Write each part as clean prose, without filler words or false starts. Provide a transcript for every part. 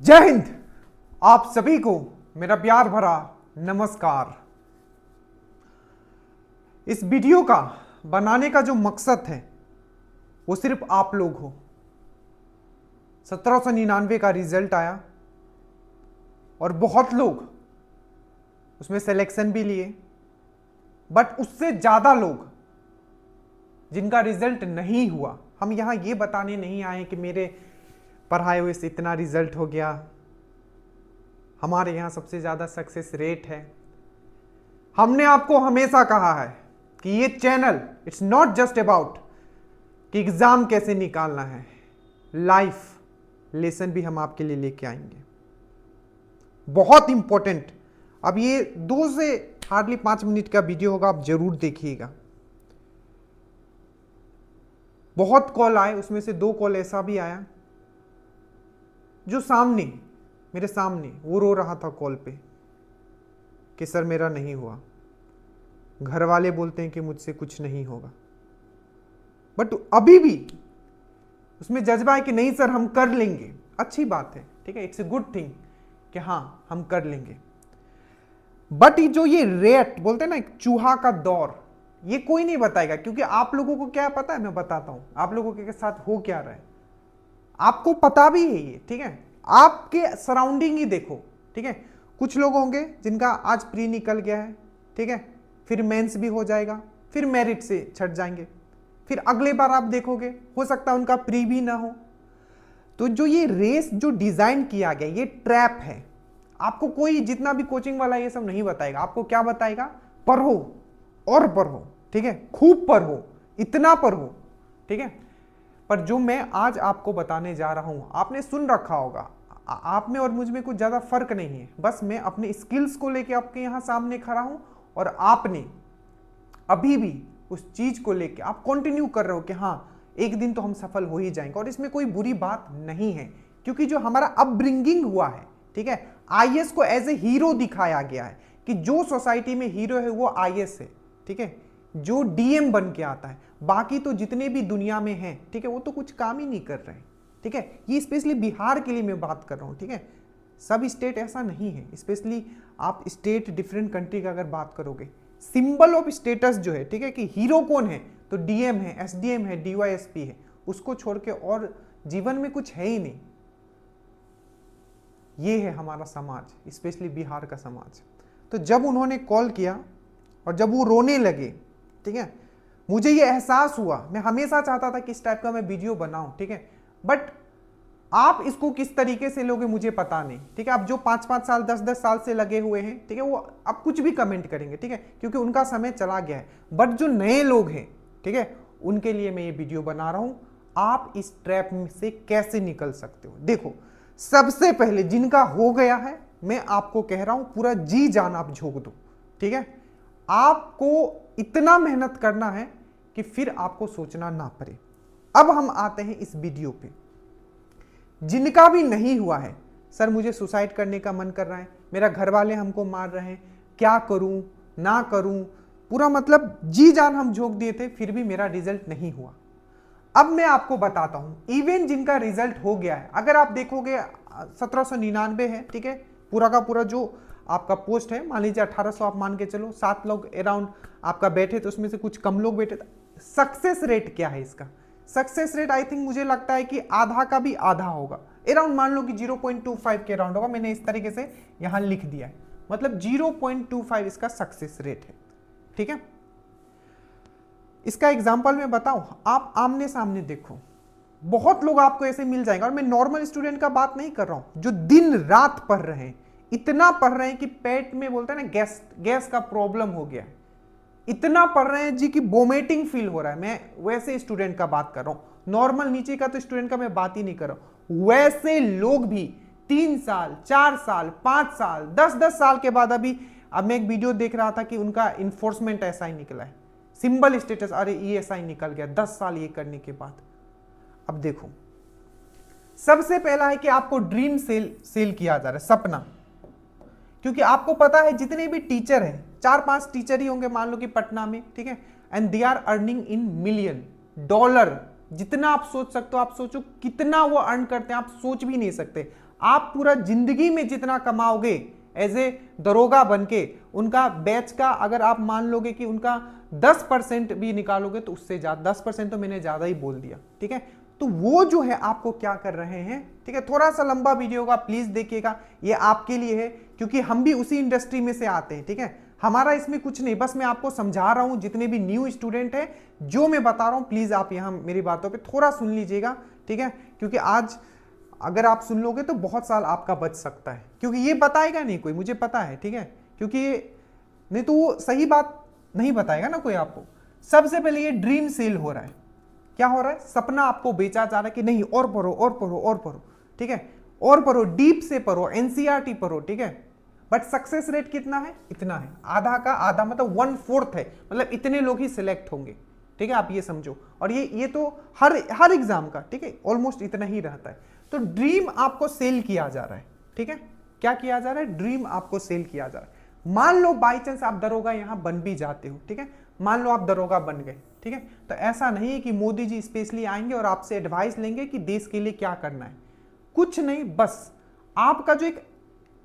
जय हिंद। आप सभी को मेरा प्यार भरा नमस्कार। इस वीडियो का बनाने का जो मकसद है वो सिर्फ आप लोग हो। 1799 का रिजल्ट आया और बहुत लोग उसमें सिलेक्शन भी लिए, बट उससे ज्यादा लोग जिनका रिजल्ट नहीं हुआ। हम यहां ये बताने नहीं आए कि मेरे पढ़ाए हुए से इतना रिजल्ट हो गया, हमारे यहां सबसे ज्यादा सक्सेस रेट है। हमने आपको हमेशा कहा है कि ये channel it's not just about कि एग्जाम कैसे निकालना है, लाइफ लेसन भी हम आपके लिए लेके आएंगे, बहुत इंपॉर्टेंट। अब ये 2 से हार्डली 5 मिनट का वीडियो होगा, आप जरूर देखिएगा। बहुत कॉल आए, उसमें से 2 कॉल ऐसा भी आया जो मेरे सामने वो रो रहा था कॉल पे कि सर मेरा नहीं हुआ, घर वाले बोलते हैं कि मुझसे कुछ नहीं होगा, बट अभी भी उसमें जज्बा है कि नहीं सर हम कर लेंगे। अच्छी बात है, ठीक है, इट्स ए गुड थिंग कि हाँ हम कर लेंगे। बट जो ये रेट बोलते हैं ना, एक चूहा का दौर, ये कोई नहीं बताएगा, क्योंकि आप लोगों को क्या पता है, मैं बताता हूं आप लोगों के साथ हो क्या रहा है। आपको पता भी है ये, ठीक है, आपके सराउंडिंग ही देखो, ठीक है। कुछ लोग होंगे जिनका आज प्री निकल गया है, ठीक है, फिर मेंस भी हो जाएगा, फिर मेरिट से छट जाएंगे, फिर अगले बार आप देखोगे हो सकता है उनका प्री भी ना हो। तो जो ये रेस जो डिजाइन किया गया, ये ट्रैप है। आपको कोई जितना भी कोचिंग वाला ये सब नहीं बताएगा। आपको क्या बताएगा, पढ़ो और पढ़ो, ठीक है, खूब पढ़ो, इतना पढ़ो, ठीक है। पर जो मैं आज आपको बताने जा रहा हूं, आपने सुन रखा होगा, आप में और मुझ में कुछ ज्यादा फर्क नहीं है। बस मैं अपने स्किल्स को लेके आपके यहां सामने खड़ा हूं और आपने अभी भी उस चीज को लेके आप कंटिन्यू कर रहे हो कि हाँ एक दिन तो हम सफल हो ही जाएंगे। और इसमें कोई बुरी बात नहीं है, क्योंकि जो हमारा अपब्रिंगिंग हुआ है, ठीक है, आईएएस को एज ए हीरो दिखाया गया है कि जो सोसाइटी में हीरो है वो आईएएस है, ठीक है, जो डीएम बन के आता है। बाकी तो जितने भी दुनिया में हैं, ठीक है, वो तो कुछ काम ही नहीं कर रहे हैं, ठीक है। ये स्पेशली बिहार के लिए मैं बात कर रहा हूं, ठीक है, सब स्टेट ऐसा नहीं है। स्पेशली आप स्टेट डिफरेंट कंट्री का अगर बात करोगे, सिंबल ऑफ स्टेटस जो है, ठीक है, कि हीरो कौन है, तो डीएम है, एसडीएम है, डीवाईएसपी है, उसको छोड़ के और जीवन में कुछ है ही नहीं। ये है हमारा समाज, स्पेशली बिहार का समाज। तो जब उन्होंने कॉल किया और जब वो रोने लगे, ठीक है, मुझे ये एहसास हुआ। मैं हमेशा चाहता था कि इस टाइप का मैं वीडियो बनाऊं, ठीक है, बट आप इसको किस तरीके से लोगे मुझे पता नहीं, ठीक है। आप जो 5-5 साल 10-10 साल से लगे हुए हैं, ठीक है, वो अब कुछ भी कमेंट करेंगे, ठीक है, क्योंकि उनका समय चला गया है। बट जो नए लोग हैं, ठीक है, उनके लिए मैं ये वीडियो बना रहा हूं, आप इस ट्रैप से कैसे निकल सकते हो। देखो, सबसे पहले जिनका हो गया है, मैं आपको कह रहा हूं पूरा जी जान आप झोंक दो, ठीक है। आपको इतना मेहनत करना है कि फिर आपको सोचना ना पड़े। अब हम आते हैं इस वीडियो पे। जिनका भी नहीं हुआ है, सर मुझे सुसाइड करने का मन कर रहा है, मेरा घर वाले हमको मार रहे हैं, क्या करूं ना करूं, पूरा मतलब जी जान हम झोंक दिए थे, फिर भी मेरा रिजल्ट नहीं हुआ। अब मैं आपको बताता हूं, इवन जिनका रिजल्ट हो गया है, अगर आप देखोगे 1799 है, ठीक है, पूरा का पूरा जो आपका पोस्ट है, मान लीजिए 1800 आप मान के चलो, 7 लोग अराउंड आपका बैठे, तो उसमें से कुछ कम लोग बैठे। सक्सेस रेट क्या है इसका? सक्सेस रेट आई थिंक मुझे लगता है कि आधा का भी आधा होगा, अराउंड मान लो कि 0.25 के अराउंड होगा। मैंने इस तरीके से यहां लिख दिया है, मतलब 0.25 इसका सक्सेस रेट है, ठीक है। इसका एग्जाम्पल मैं बताऊं, आप आमने सामने देखो, बहुत लोग आपको ऐसे मिल जाएंगे। और मैं नॉर्मल स्टूडेंट का बात नहीं कर रहा हूं, जो दिन रात पढ़ रहे हैं, इतना पढ़ रहे हैं कि पेट में बोलते हैं ना गैस का प्रॉब्लम हो गया, इतना पढ़ रहे हैं जी कि वोमिटिंग फील हो रहा है। मैं वैसे स्टूडेंट का बात कर रहा हूं, नॉर्मल नीचे का तो स्टूडेंट का मैं बात ही नहीं कर रहा हूं। वैसे लोग भी 3 साल 4 साल 5 साल 10-10 साल के बाद, अभी अब मैं एक वीडियो देख रहा था कि उनका इन्फोर्समेंट ऐसा ही निकला है, सिंबल स्टेटस, अरे ये ऐसा ही निकल गया 10 साल ये करने के बाद। अब देखो, सबसे पहला है कि आपको ड्रीम सेल किया जा रहा है, सपना। क्योंकि आपको पता है जितने भी टीचर हैं, 4-5 टीचर ही होंगे मान लो कि पटना में, ठीक है, and they are earning in million dollar. जितना आप सोच सकते हो आप सोचो, कितना वो अर्न करते हैं आप सोच भी नहीं सकते। आप पूरा जिंदगी में जितना कमाओगे एज ए दरोगा बनके, उनका बैच का अगर आप मान लोगे कि उनका 10% भी निकालोगे तो उससे ज्यादा, 10% तो मैंने ज्यादा ही बोल दिया, ठीक है। तो वो जो है आपको क्या कर रहे हैं, ठीक है। थोड़ा सा लंबा वीडियो होगा, प्लीज देखिएगा, ये आपके लिए है, क्योंकि हम भी उसी इंडस्ट्री में से आते हैं, ठीक है। हमारा इसमें कुछ नहीं, बस मैं आपको समझा रहा हूं, जितने भी न्यू स्टूडेंट हैं जो मैं बता रहा हूं, प्लीज आप यहां मेरी बातों पे थोड़ा सुन लीजिएगा, ठीक है। क्योंकि आज अगर आप सुन लोगे तो बहुत साल आपका बच सकता है, क्योंकि ये बताएगा नहीं कोई, मुझे पता है, ठीक है। क्योंकि नहीं तो वो सही बात नहीं बताएगा ना कोई आपको। सबसे पहले ये ड्रीम सेल हो रहा है, क्या हो रहा है, सपना आपको बेचा जा रहा है कि नहीं और पढ़ो और पढ़ो और पढ़ो, ठीक है, और पढ़ो, डीप से पढ़ो, एनसीईआरटी पढ़ो, ठीक है। बट सक्सेस रेट कितना है, इतना है, आधा का आधा, मतलब 1/4 है, मतलब इतने लोग ही सिलेक्ट होंगे, ठीक है, आप ये समझो। और ये तो हर एग्जाम का, ठीक है, ऑलमोस्ट इतना ही रहता है। तो ड्रीम आपको सेल किया जा रहा है, ठीक है, क्या किया जा रहा है, ड्रीम आपको सेल किया जा रहा है। मान लो बाई चांस आप दरोगा यहां बन भी जाते हो, ठीक है, मान लो आप दरोगा बन गए, ठीक है, तो ऐसा नहीं है कि मोदी जी स्पेशली आएंगे और आपसे एडवाइस लेंगे कि देश के लिए क्या करना है, कुछ नहीं, बस आपका जो एक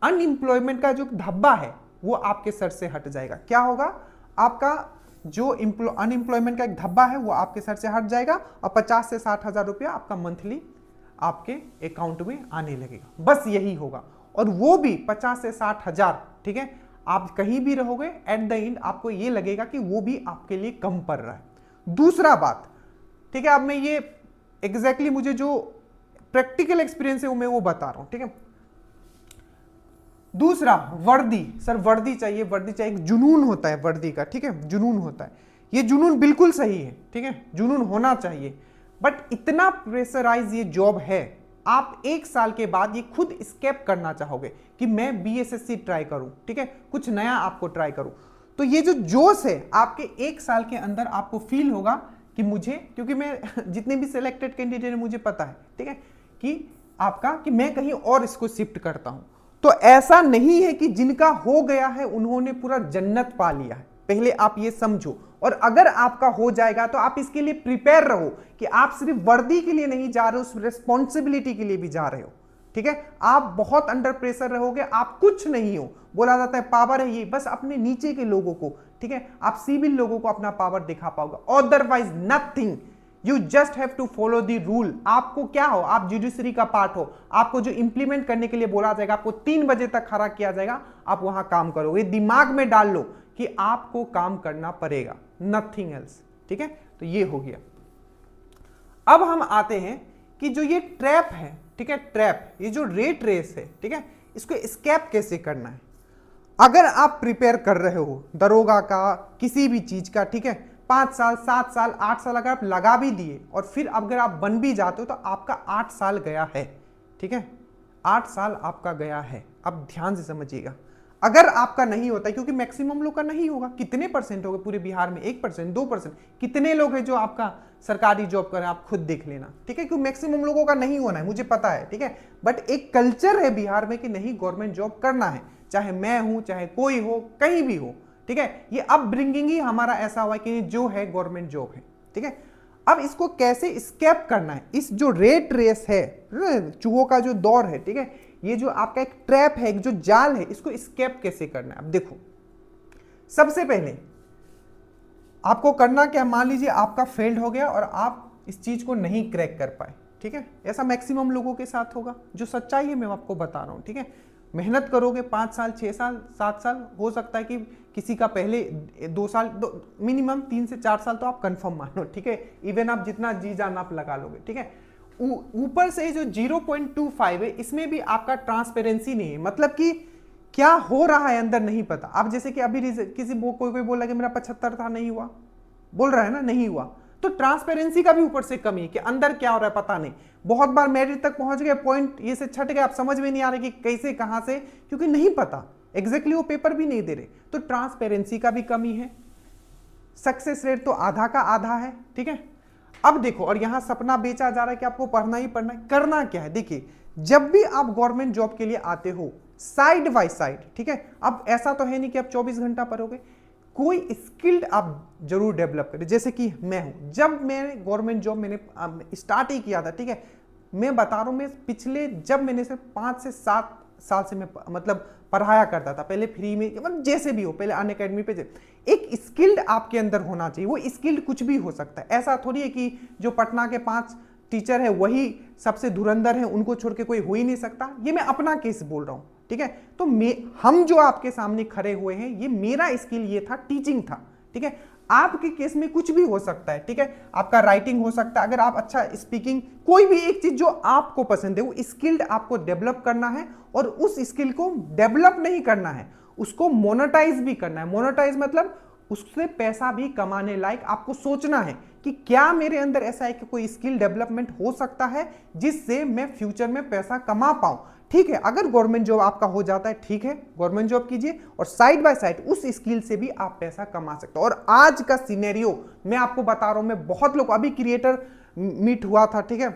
अनएम्प्लॉयमेंट का जो धब्बा है वो आपके सर से हट जाएगा। क्या होगा, आपका जो अनएम्प्लॉयमेंट का एक धब्बा है वो आपके सर से हट जाएगा और 50 से 60 हजार रुपया आपका मंथली आपके अकाउंट में आने लगेगा, बस यही होगा। और वो भी 50 से 60 हजार, ठीक है, आप कहीं भी रहोगे, एट द एंड आपको ये लगेगा कि वो भी आपके लिए कम पड़ रहा है। दूसरा बात, ठीक है, अब मैं ये एग्जैक्टली मुझे जो प्रैक्टिकल एक्सपीरियंस है वो मैं वो बता रहा हूं, ठीक है। दूसरा, वर्दी, सर वर्दी चाहिए, वर्दी चाहिए, एक जुनून होता है वर्दी का, ठीक है, जुनून होता है, ये जुनून बिल्कुल सही है, ठीक है, जुनून होना चाहिए। बट इतना प्रेशराइज ये जॉब है, आप 1 साल के बाद ये खुद स्केप करना चाहोगे कि मैं बीएसएससी ट्राई करूं, ठीक है, कुछ नया आपको ट्राई करूं। तो ये जो जोश है आपके 1 साल के अंदर आपको फील होगा कि मुझे, क्योंकि मैं जितने भी सिलेक्टेड कैंडिडेट है मुझे पता है, ठीक है, कि आपका कि मैं कहीं और इसको शिफ्ट करता हूं। तो ऐसा नहीं है कि जिनका हो गया है उन्होंने पूरा जन्नत पा लिया है, पहले आप ये समझो। और अगर आपका हो जाएगा तो आप इसके लिए प्रिपेयर रहो कि आप सिर्फ वर्दी के लिए नहीं जा रहे हो, उस रिस्पॉन्सिबिलिटी के लिए भी जा रहे हो, ठीक है। आप बहुत अंडर प्रेशर रहोगे, आप कुछ नहीं हो, बोला जाता है पावर है ये, बस अपने नीचे के लोगों को, ठीक है, आप सिविल लोगों को अपना पावर दिखा पाओगे, otherwise nothing. You just have to follow the rule. आपको क्या हो, आप जुडिशरी का पार्ट हो, आपको जो इंप्लीमेंट करने के लिए बोला जाएगा, आपको 3 बजे तक खड़ा किया जाएगा, आप वहां काम करोगे, दिमाग में डाल लो कि आपको काम करना पड़ेगा, नथिंग एल्स, ठीक है। तो ये हो गया। अब हम आते हैं कि जो ये ट्रैप है, ठीक है, ट्रैप, ये जो रेट रेस है, ठीक है, इसको एस्केप कैसे करना है। अगर आप प्रिपेयर कर रहे हो दरोगा का, किसी भी चीज का, ठीक है, 5 साल 7 साल 8 साल अगर आप लगा भी दिए और फिर अगर आप बन भी जाते हो तो आपका 8 साल गया है, ठीक है, 8 साल आपका गया है। अब ध्यान से समझिएगा, अगर आपका नहीं होता, क्योंकि मैक्सिमम लोग का नहीं होगा, कितने परसेंट होगा पूरे बिहार में, 1% 2%, कितने लोग हैं जो आपका सरकारी जॉब करें, आप खुद देख लेना, ठीक है, क्योंकि मैक्सिमम लोगों का नहीं होना है, मुझे पता है, ठीक है। बट एक कल्चर है बिहार में कि नहीं, गवर्नमेंट जॉब करना है, चाहे मैं हूं चाहे कोई हो, कहीं भी हो, ठीक है। ये अपब्रिंगिंग ही हमारा ऐसा हुआ कि जो है गवर्नमेंट जॉब है, ठीक है। अब इसको कैसे स्केप करना है, इस जो रेट रेस है, चूहों का जो दौर है, ठीक है, ये जो आपका एक ट्रैप है, एक जो जाल है, इसको स्केप कैसे करना है। अब देखो, सबसे पहले आपको करना क्या, मान लीजिए आपका फेल्ड हो गया और आप इस चीज को नहीं क्रैक कर पाए, ठीक है, ऐसा मैक्सिमम लोगों के साथ होगा, जो सच्चाई है मैं आपको बता रहा हूं, ठीक है। मेहनत करोगे 5 साल 6 साल 7 साल, हो सकता है कि किसी का पहले 2 साल, मिनिमम 3 से 4 साल तो आप कंफर्म मानो, ठीक है, इवन आप जितना जी जान आप लगा लोगे, ठीक है। ऊपर से जो 0.25 है, इसमें भी आपका ट्रांसपेरेंसी नहीं है, मतलब कि क्या हो रहा है अंदर नहीं पता। आप जैसे कि अभी किसी कोई बोला कि मेरा 75 था, नहीं हुआ, बोल रहा है ना, नहीं हुआ, तो ट्रांसपेरेंसी का भी ऊपर से कमी है कि अंदर क्या हो रहा है पता नहीं। बहुत बार मेरिट तक पहुंच गए, पॉइंट ये से छट गए, आप समझ में नहीं आ रहे कि कैसे कहां से, क्योंकि नहीं पता एग्जैक्टली, वो पेपर भी नहीं दे रहे, तो ट्रांसपेरेंसी का भी कमी है। सक्सेस रेट तो आधा का आधा है, ठीक है। अब देखो, और यहां सपना बेचा जा रहा है कि आपको पढ़ना ही पढ़ना है। करना क्या है, देखिए, जब भी आप गवर्नमेंट जॉब के लिए आते हो, साइड बाय साइड, ठीक है, अब ऐसा तो है नहीं कि आप 24 घंटा पढ़ोगे, कोई स्किल्ड आप जरूर डेवलप करें। जैसे कि मैं हूं, जब मैंने गवर्नमेंट जॉब मैंने स्टार्ट ही किया था, ठीक है, मैं बता रहा हूं, मैं पिछले जब मैंने से 5 से 7 साल से मैं मतलब पढ़ाया करता था, पहले फ्री में, मतलब जैसे भी हो, पहले अन अकेडमी पे एक स्किल्ड आपके अंदर होना चाहिए। वो स्किल्ड कुछ भी हो सकता है, ऐसा थोड़ी है कि जो पटना के 5 टीचर है वही सबसे धुरंधर है, उनको छोड़ के कोई हो ही नहीं सकता। ये मैं अपना केस बोल रहा हूं, ठीक है। तो हम जो आपके सामने खड़े हुए हैं, ये मेरा स्किल ये था, टीचिंग था, ठीक है। आपके केस में कुछ भी हो सकता है, ठीक है। आपका राइटिंग हो सकता है, अगर आप अच्छा स्पीकिंग, कोई भी एक चीज जो आपको पसंद है, वो स्किल्ड आपको डेवलप करना है, और उस स्किल को डेवलप नहीं करना है, उसको मोनेटाइज भी करना है। मोनेटाइज मतलब उससे पैसा भी कमाने लायक आपको सोचना है कि क्या मेरे अंदर ऐसा है कि कोई स्किल डेवलपमेंट हो सकता है जिससे मैं फ्यूचर में पैसा कमा पाऊं। ठीक है, अगर गवर्नमेंट जॉब आपका हो जाता है, ठीक है, गवर्नमेंट जॉब कीजिए, और साइड बाय साइड उस स्किल से भी आप पैसा कमा सकते हो। और आज का सिनेरियो मैं आपको बता रहा हूं, मैं बहुत लोग, अभी क्रिएटर मीट हुआ था, ठीक है,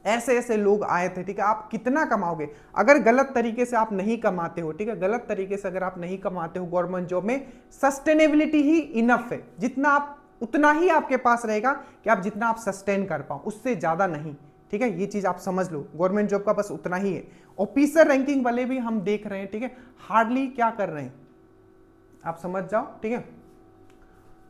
ऐसे ऐसे लोग आए थे, ठीक है। आप कितना कमाओगे अगर गलत तरीके से आप नहीं कमाते हो, ठीक है, गलत तरीके से अगर आप नहीं कमाते हो गवर्नमेंट जॉब में, सस्टेनेबिलिटी ही इनफ है, जितना आप उतना ही आपके पास रहेगा कि आप जितना आप सस्टेन कर पाओ, उससे ज्यादा नहीं, ठीक है। ये चीज आप समझ लो, गवर्नमेंट जॉब का बस उतना ही है। ऑफिसर रैंकिंग वाले भी हम देख रहे हैं, ठीक है, हार्डली क्या कर रहे हैं, आप समझ जाओ, ठीक है।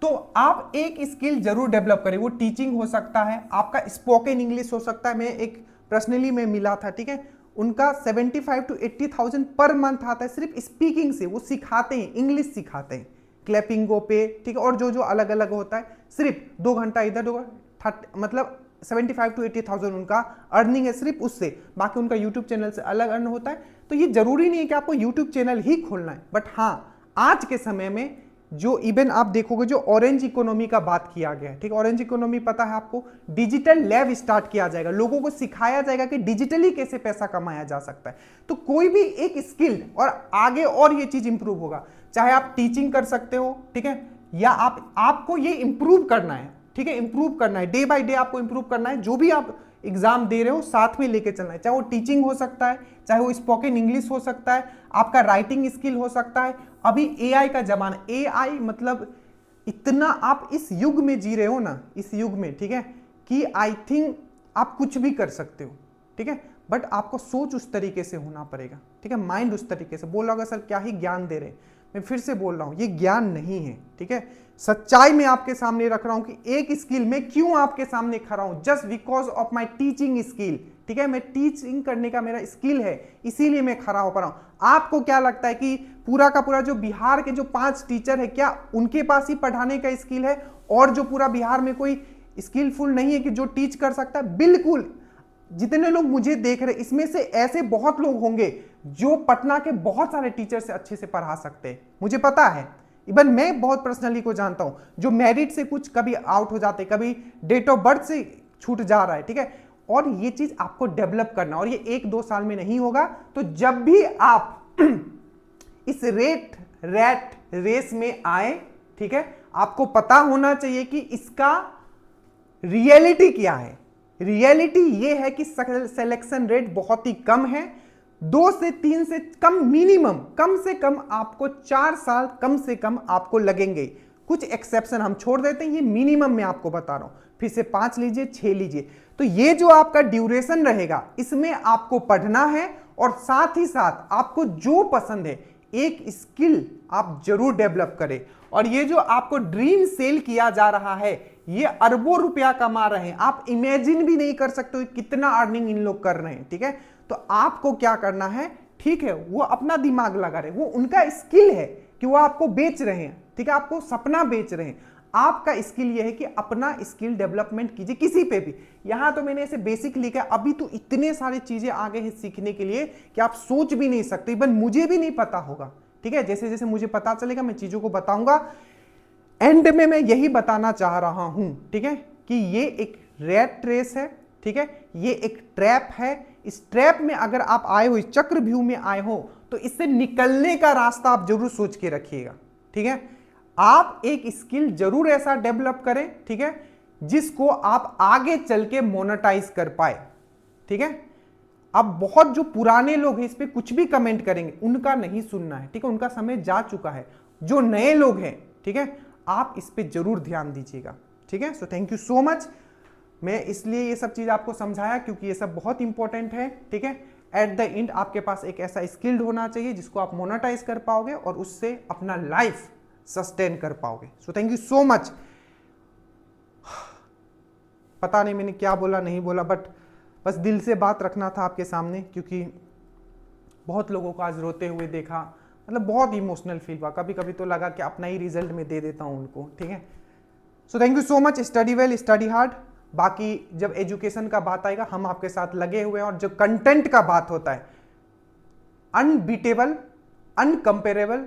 तो आप एक स्किल जरूर डेवलप करें, वो टीचिंग हो सकता है, आपका स्पोकन इंग्लिश हो सकता है। मैं एक पर्सनली में मिला था, ठीक है, उनका 75 to 80,000 पर मंथ आता है सिर्फ स्पीकिंग से। वो सिखाते हैं, इंग्लिश सिखाते हैं, क्लैपिंगो पे, ठीक है, और जो जो अलग अलग होता है, सिर्फ 2 घंटा इधर 2 मतलब 75 to 80,000 उनका अर्निंग है सिर्फ उससे। बाकी उनका यूट्यूब चैनल से अलग अर्न होता है। तो ये जरूरी नहीं है कि आपको यूट्यूब चैनल ही खोलना है, बट हाँ, आज के समय में जो इवन आप देखोगे, जो ऑरेंज इकोनॉमी का बात किया गया है, ठीक है, ऑरेंज इकोनॉमी पता है आपको, डिजिटल लैब स्टार्ट किया जाएगा, लोगों को सिखाया जाएगा कि डिजिटली कैसे पैसा कमाया जा सकता है। तो कोई भी एक स्किल, और आगे और ये चीज इंप्रूव होगा, चाहे आप टीचिंग कर सकते हो, ठीक है, या आपको ये इंप्रूव करना है, ठीक है, इंप्रूव करना है, डे बाय डे आपको इंप्रूव करना है। जो भी आप एग्जाम दे रहे हो साथ में लेके चलना है, चाहे वो टीचिंग हो सकता है, चाहे वो स्पोकन इंग्लिश हो सकता है, आपका राइटिंग स्किल हो सकता है। अभी एआई का जमाना, एआई मतलब इतना आप इस युग में जी रहे हो ना, इस युग में, ठीक है, कि आई थिंक आप कुछ भी कर सकते हो, ठीक है, बट आपको सोच उस तरीके से होना पड़ेगा, ठीक है, माइंड उस तरीके से। बोल रहा होगा सर क्या ही ज्ञान दे रहे, मैं फिर से बोल रहा हूं, ये ज्ञान नहीं है, ठीक है, सच्चाई में आपके सामने रख रहा हूं कि एक स्किल में क्यों आपके सामने खड़ा हूं, just because of my teaching skill, ठीक है, मैं टीचिंग करने का मेरा स्किल है, इसीलिए मैं खड़ा हो पा रहा हूं। आपको क्या लगता है कि पूरा का पूरा जो बिहार के जो 5 टीचर है, क्या उनके पास ही पढ़ाने का स्किल है, और जो पूरा बिहार में कोई स्किलफुल नहीं है कि जो टीच कर सकता है? बिल्कुल। जितने लोग मुझे देख रहे, इसमें से ऐसे बहुत लोग होंगे जो पटना के बहुत सारे टीचर से अच्छे से पढ़ा सकते हैं, मुझे पता है। इवन मैं बहुत पर्सनली को जानता हूं, जो मेरिट से कुछ कभी आउट हो जाते, कभी डेट ऑफ बर्थ से छूट जा रहा है, ठीक है, और ये चीज आपको डेवलप करना, और ये 1-2 साल में नहीं होगा। तो जब भी आप इस रैट रेस में आए, ठीक है, आपको पता होना चाहिए कि इसका रियलिटी क्या है। रियलिटी ये है कि सिलेक्शन रेट बहुत ही कम है, 2 से 3 से कम मिनिमम, कम से कम आपको 4 साल कम से कम आपको लगेंगे। कुछ एक्सेप्शन हम छोड़ देते हैं, ये मिनिमम मैं आपको बता रहा हूं। फिर से 5 लीजिए, 6 लीजिए, तो ये जो आपका ड्यूरेशन रहेगा, इसमें आपको पढ़ना है, और साथ ही साथ आपको जो पसंद है एक स्किल आप जरूर डेवलप करें। और ये जो आपको ड्रीम सेल किया जा रहा है, ये अरबों रुपया कमा रहे हैं, आप इमेजिन भी नहीं कर सकते हो कितना अर्निंग इन लोग कर रहे हैं, ठीक है। तो आपको क्या करना है, ठीक है, वो अपना दिमाग लगा रहे, वो उनका स्किल है कि वो आपको बेच रहे हैं, ठीक है, आपको सपना बेच रहे हैं। आपका स्किल ये है कि अपना स्किल डेवलपमेंट कीजिए किसी पे भी। यहां तो मैंने ऐसे बेसिक लिखा है, अभी तो इतने सारी चीजें आगे हैं सीखने के लिए कि आप सोच भी नहीं सकते, इवन मुझे भी नहीं पता होगा, ठीक है। जैसे जैसे मुझे पता चलेगा मैं चीजों को बताऊंगा। एंड में मैं यही बताना चाह रहा हूं, ठीक है, कि ये एक रैट रेस है, ठीक है, ये एक ट्रैप है। इस ट्रैप में अगर आप आए हो, इस चक्रव्यूह में आए हो, तो इससे निकलने का रास्ता आप जरूर सोच के रखिएगा, ठीक है। आप एक स्किल जरूर ऐसा डेवलप करें, ठीक है, जिसको आप आगे चल के मोनेटाइज कर पाए, ठीक है। अब बहुत जो पुराने लोग हैं इस पे कुछ भी कमेंट करेंगे, उनका नहीं सुनना है, ठीक है, उनका समय जा चुका है। जो नए लोग हैं, ठीक है, आप इस पे जरूर ध्यान दीजिएगा, ठीक है। So thank you so much. मैं इसलिए ये सब चीज़ आपको समझाया क्योंकि ये सब बहुत इंपॉर्टेंट है, ठीक है। एट द एंड आपके पास एक ऐसा स्किल्ड होना चाहिए जिसको आप मोनेटाइज कर पाओगे और उससे अपना लाइफ सस्टेन कर पाओगे। So thank you so much. पता नहीं मैंने क्या बोला नहीं बोला, बट बस दिल से बात रखना था आपके सामने, क्योंकि बहुत लोगों को आज रोते हुए देखा, मतलब बहुत इमोशनल फील हुआ। कभी कभी तो लगा कि अपना ही रिजल्ट में दे देता हूं उनको, ठीक है। So thank you so much. Study well, study hard. बाकी जब एजुकेशन का बात आएगा हम आपके साथ लगे हुए हैं, और जो कंटेंट का बात होता है, अनबीटेबल, अनकंपेरेबल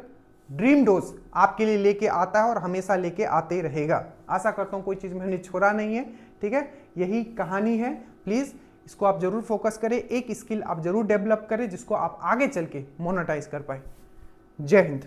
ड्रीम डोज आपके लिए लेके आता है और हमेशा लेके आते रहेगा। आशा करता हूं कोई चीज मैंने छोड़ा नहीं है, ठीक है। यही कहानी है। प्लीज इसको आप जरूर फोकस करें, एक स्किल आप जरूर डेवलप करें जिसको आप आगे चल के मोनेटाइज कर पाए। जय हिंद।